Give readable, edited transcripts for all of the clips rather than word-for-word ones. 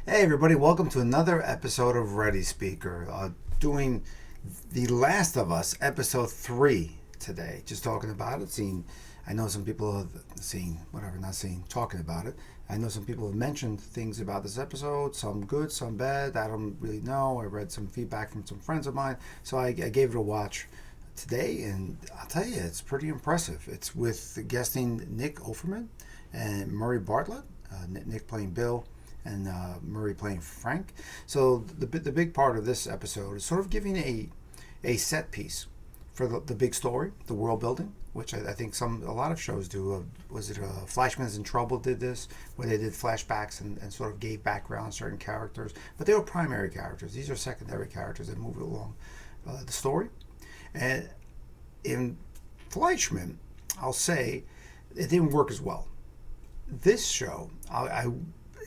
Hey everybody, welcome to another episode of Ready Speaker. Doing The Last of Us, episode 3 today. Just talking about it. I know some people have talking about it. I know some people have mentioned things about this episode, some good, some bad. I don't really know. I read some feedback from some friends of mine, so I gave it a watch today, and I'll tell you, it's pretty impressive. It's with guesting Nick Offerman and Murray Bartlett, Nick playing Bill, and Murray playing Frank. So the big part of this episode is sort of giving a set piece for the big story, the world building, which I think a lot of shows do. Was it Flashman's in Trouble did this, where they did flashbacks and sort of gave background on certain characters, but they were primary characters. These are secondary characters that move along the story. And in Fleischman, I'll say it didn't work as well. This show,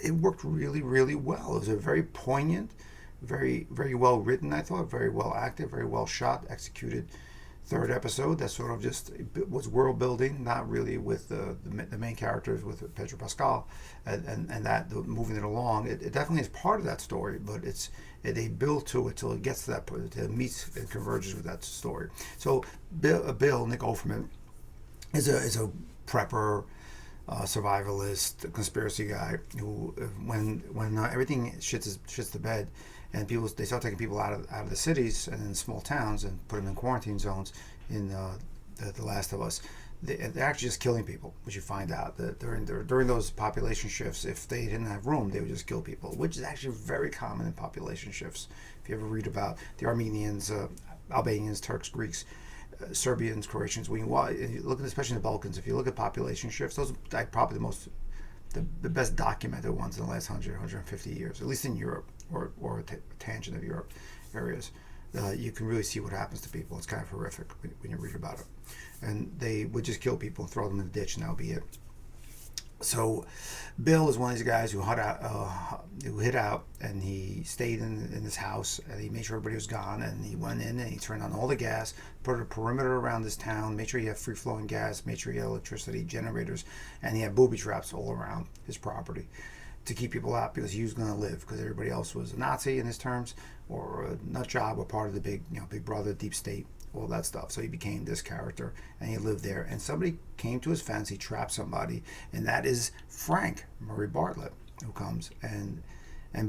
it worked really, really well. It was a very poignant, very well written, I thought, very well acted, very well shot, executed third episode that sort of just was world building, not really with the main characters, with Pedro Pascal and that moving it along. It definitely is part of that story, but they build to it till it gets to that point, till it meets and converges with that story. So Bill Nick Offerman is a prepper, survivalist, conspiracy guy who, when everything shits the bed, and they start taking people out of the cities and in small towns and put them in quarantine zones in the Last of Us. They're actually just killing people, which you find out that during those population shifts, if they didn't have room, they would just kill people, which is actually very common in population shifts. If you ever read about the Armenians, Albanians, Turks, Greeks, Serbians, Croatians, when you look at, especially in the Balkans, if you look at population shifts, those are probably the best documented ones in the last 150 years, at least in Europe or a tangent of Europe areas. You can really see what happens to people. It's kind of horrific when you read about it. And they would just kill people and throw them in the ditch, and that would be it. So Bill is one of these guys who hid out, and he stayed in his house, and he made sure everybody was gone, and he went in and he turned on all the gas, put a perimeter around this town, made sure he had free-flowing gas, made sure he had electricity, generators, and he had booby traps all around his property to keep people out, because he was going to live, because everybody else was a Nazi in his terms, or a nut job, or part of the big brother, deep state, all that stuff. So he became this character, and he lived there. And somebody came to his fence, he trapped somebody, and that is Frank, Murray Bartlett, who comes, and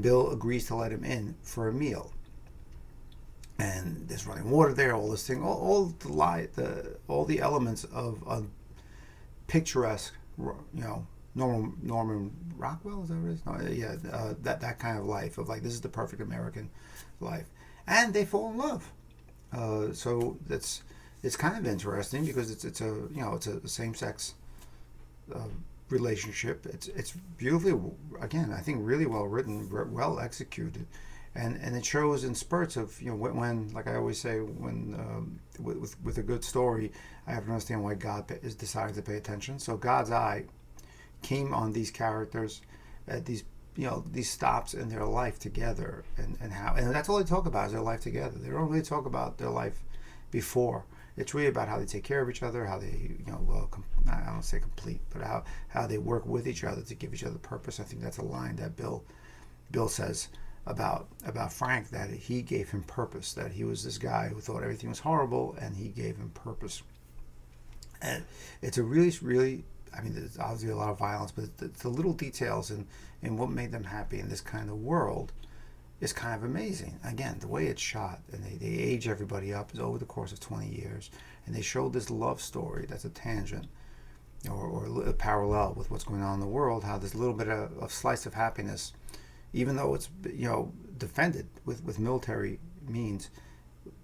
Bill agrees to let him in for a meal. And there's running water there, all this thing, all the elements of a picturesque, Norman Rockwell, is that what it is? No, yeah, that kind of life of, like, this is the perfect American life, and they fall in love. So it's kind of interesting, because it's a same sex relationship. It's beautifully, again, I think really well written, well executed, and it shows in spurts of, when, like I always say, when with a good story, I have to understand why God is deciding to pay attention. So God's eye came on these characters at these stops in their life together, and that's all they talk about, is their life together. They don't really talk about their life before. It's really about how they take care of each other, how they I don't say complete, but how they work with each other to give each other purpose. I think that's a line that Bill says about Frank, that he gave him purpose, that he was this guy who thought everything was horrible, and he gave him purpose. And it's a really, I mean, there's obviously a lot of violence, but the little details in what made them happy in this kind of world is kind of amazing. Again, the way it's shot, and they age everybody up, is over the course of 20 years, and they show this love story that's a tangent or a parallel with what's going on in the world, how this little bit of slice of happiness, even though it's defended with military means,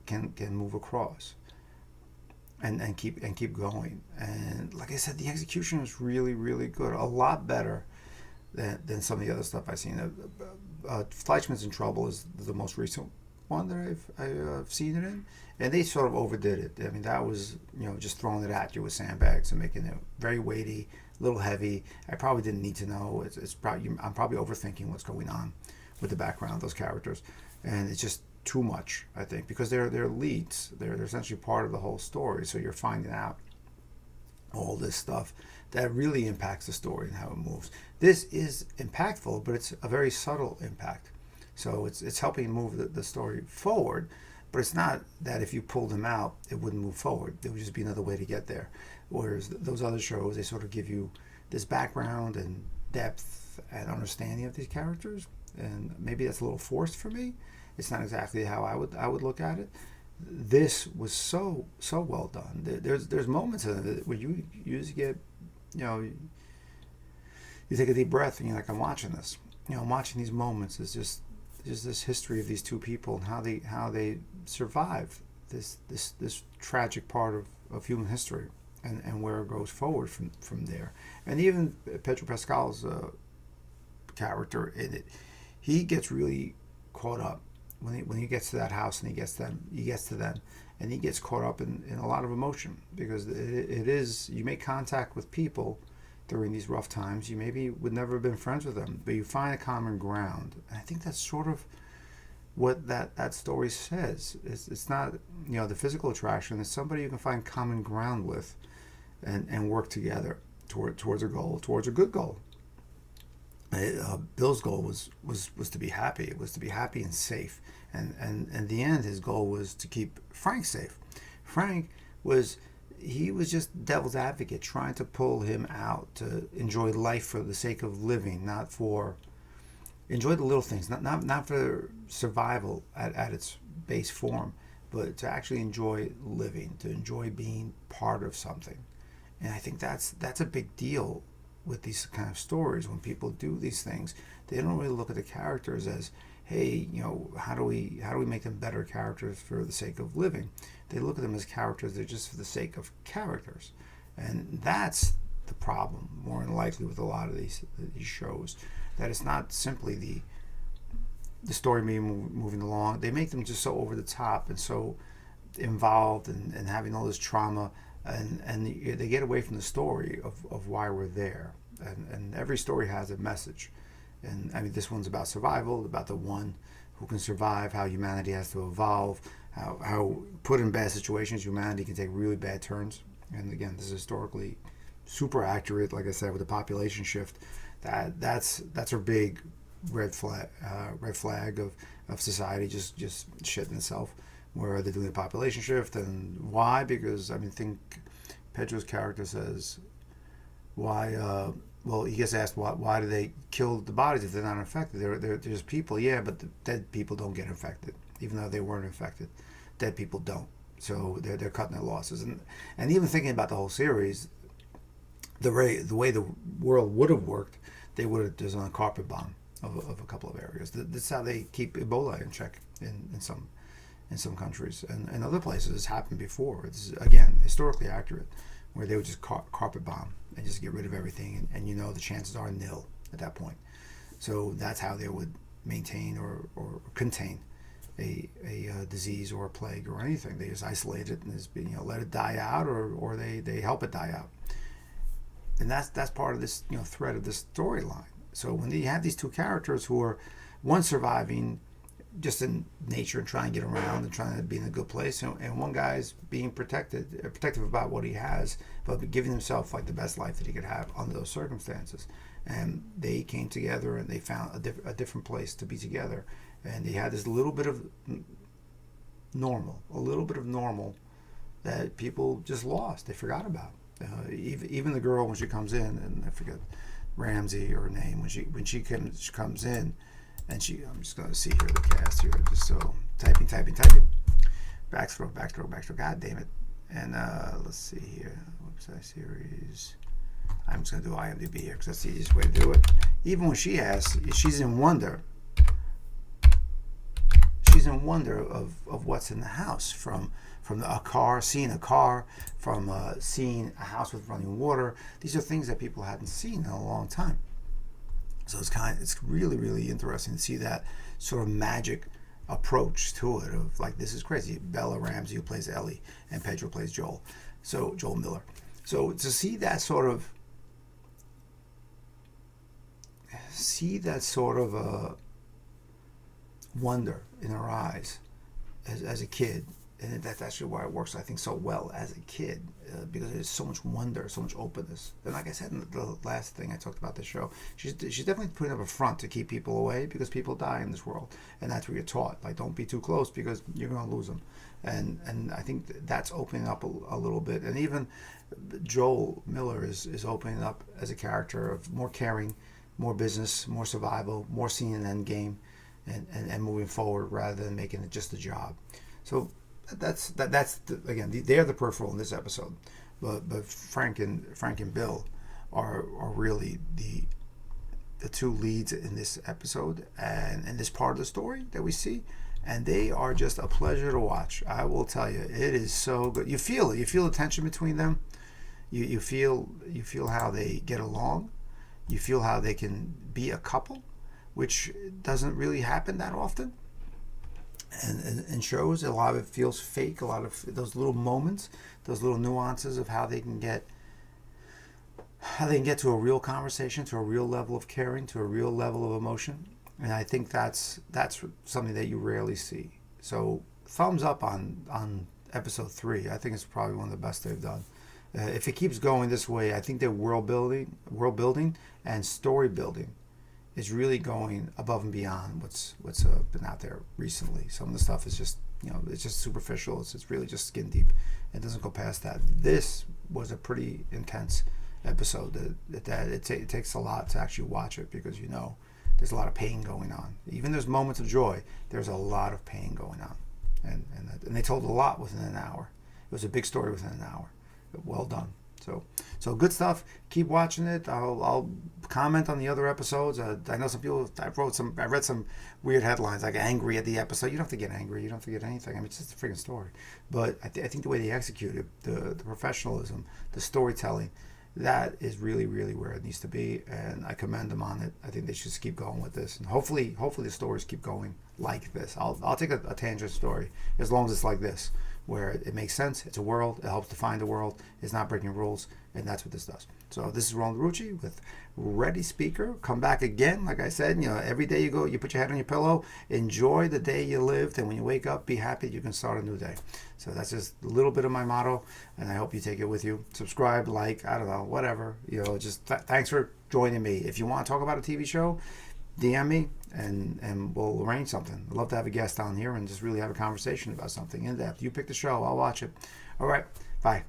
can move across. And keep going. And like I said, the execution was really, really good. A lot better than some of the other stuff I've seen. Fleischman's in Trouble is the most recent one that I've seen it in, and they sort of overdid it. I mean, that was just throwing it at you with sandbags and making it very weighty, a little heavy. I probably didn't need to know. I'm probably overthinking what's going on with the background of those characters, and it's just too much, I think, because they're leads. They're essentially part of the whole story, so you're finding out all this stuff that really impacts the story and how it moves. This is impactful, but it's a very subtle impact. So it's helping move the story forward, but it's not that if you pulled them out, it wouldn't move forward. It would just be another way to get there. Whereas those other shows, they sort of give you this background and depth and understanding of these characters, and maybe that's a little forced for me. It's not exactly how I would look at it. This was so well done. There's moments in it where you just get, you know, you take a deep breath and you're like, I'm watching this. You know, I'm watching these moments. It's just this history of these two people and how they survive this tragic part of human history, and where it goes forward from there. And even Pedro Pascal's character in it, he gets really caught up when he gets to that house and he gets to them, and he gets caught up in a lot of emotion, because it is, you make contact with people during these rough times. You maybe would never have been friends with them, but you find a common ground. And I think that's sort of what that story says. It's not, you know, the physical attraction. It's somebody you can find common ground with, and work together towards a goal, towards a good goal. Bill's goal was to be happy. It was to be happy and safe. And in the end, his goal was to keep Frank safe. Frank was just devil's advocate, trying to pull him out to enjoy life for the sake of living, not for enjoy the little things, not for survival at its base form, but to actually enjoy living, to enjoy being part of something. And I think that's a big deal with these kind of stories. When people do these things, they don't really look at the characters as, hey, you know, how do we make them better characters for the sake of living? They look at them as characters. They're just for the sake of characters, and that's the problem more than likely with a lot of these shows. That it's not simply the story moving along. They make them just so over the top and so involved and having all this trauma, and they get away from the story of why we're there. And every story has a message. And I mean, this one's about survival, about the one who can survive, how humanity has to evolve, how put in bad situations, humanity can take really bad turns. And again, this is historically super accurate. Like I said, with the population shift, that's a big red flag of society just shitting itself, where they're doing the population shift. And why? Because I mean, think Pedro's character says, why well, he gets asked why do they kill the bodies if they're not infected? They're just people. Yeah, but the dead people don't get infected, even though they weren't infected. Dead people don't. So they're cutting their losses. And even thinking about the whole series, the way the world would have worked, they would have done a carpet bomb of a couple of areas. That's how they keep Ebola in check in some countries, and other places. It's happened before. It's, again, historically accurate, where they would just carpet bomb and just get rid of everything, and you know the chances are nil at that point. So that's how they would maintain or contain a disease or a plague or anything. They just isolate it and just, you know, let it die out, or they help it die out. And that's part of this, you know, thread of this storyline. So when you have these two characters who are, one surviving just in nature and trying to get around and trying to be in a good place, and one guy's being protective about what he has, but giving himself like the best life that he could have under those circumstances. And they came together and they found a different place to be together, and they had this little bit of normal that people just lost. They forgot about. Even the girl, when she comes in, and I forget Ramsey or her name, when she comes in. And I'm just going to see here the cast here, just so typing. Backstroke. God damn it. And let's see here. Website series. I'm just going to do IMDb here because that's the easiest way to do it. Even when she asks, she's in wonder. She's in wonder of what's in the house, from a car, seeing a car, from seeing a house with running water. These are things that people hadn't seen in a long time. So it's really, really interesting to see that sort of magic approach to it of like, this is crazy. Bella Ramsey, who plays Ellie, and Pedro plays Joel. So Joel Miller. So to see that sort of wonder in her eyes as a kid, and that's actually why it works, I think, so well as a kid, because there's so much wonder, so much openness. And like I said in the last thing I talked about the show, she's definitely putting up a front to keep people away, because people die in this world, and that's what you're taught. Like, don't be too close because you're going to lose them. And I think that's opening up a little bit. And even Joel Miller is opening up as a character of more caring, more business, more survival, more seeing an end game, and moving forward rather than making it just a job. So again, they're the peripheral in this episode, but Frank and Bill are really the two leads in this episode and in this part of the story that we see, and they are just a pleasure to watch. I will tell you, it is so good. You feel it. You feel the tension between them. You feel how they get along. You feel how they can be a couple, which doesn't really happen that often. And shows, a lot of it feels fake. A lot of those little moments, those little nuances of how they can get to a real conversation, to a real level of caring, to a real level of emotion. And I think that's something that you rarely see. So thumbs up on episode 3. I think it's probably one of the best they've done. If it keeps going this way, I think their world building and story building is really going above and beyond what's been out there recently. Some of the stuff is just, it's just superficial. It's really just skin deep. It doesn't go past that. This was a pretty intense episode. It takes a lot to actually watch it, because there's a lot of pain going on. Even there's moments of joy, there's a lot of pain going on, and they told a lot within an hour. It was a big story within an hour. Well done. So good stuff. Keep watching it. I'll comment on the other episodes. I know some people. I read some weird headlines like angry at the episode. You don't have to get angry. You don't have to get anything. I mean, it's just a freaking story. But I think the way they execute it, the professionalism, the storytelling, that is really, really where it needs to be. And I commend them on it. I think they should just keep going with this. And hopefully the stories keep going like this. I'll take a tangent story as long as it's like this, where it makes sense. It's a world. It helps define the world. It's not breaking rules, and that's what this does. So this is Roland Rucci with Ready Speaker. Come back again, like I said. Every day you go, you put your head on your pillow. Enjoy the day you lived, and when you wake up, be happy you can start a new day. So that's just a little bit of my motto, and I hope you take it with you. Subscribe, like, I don't know, whatever. Just thanks for joining me. If you want to talk about a TV show, DM me, and we'll arrange something. I'd love to have a guest on here and just really have a conversation about something in depth. You pick the show, I'll watch it. All right, bye.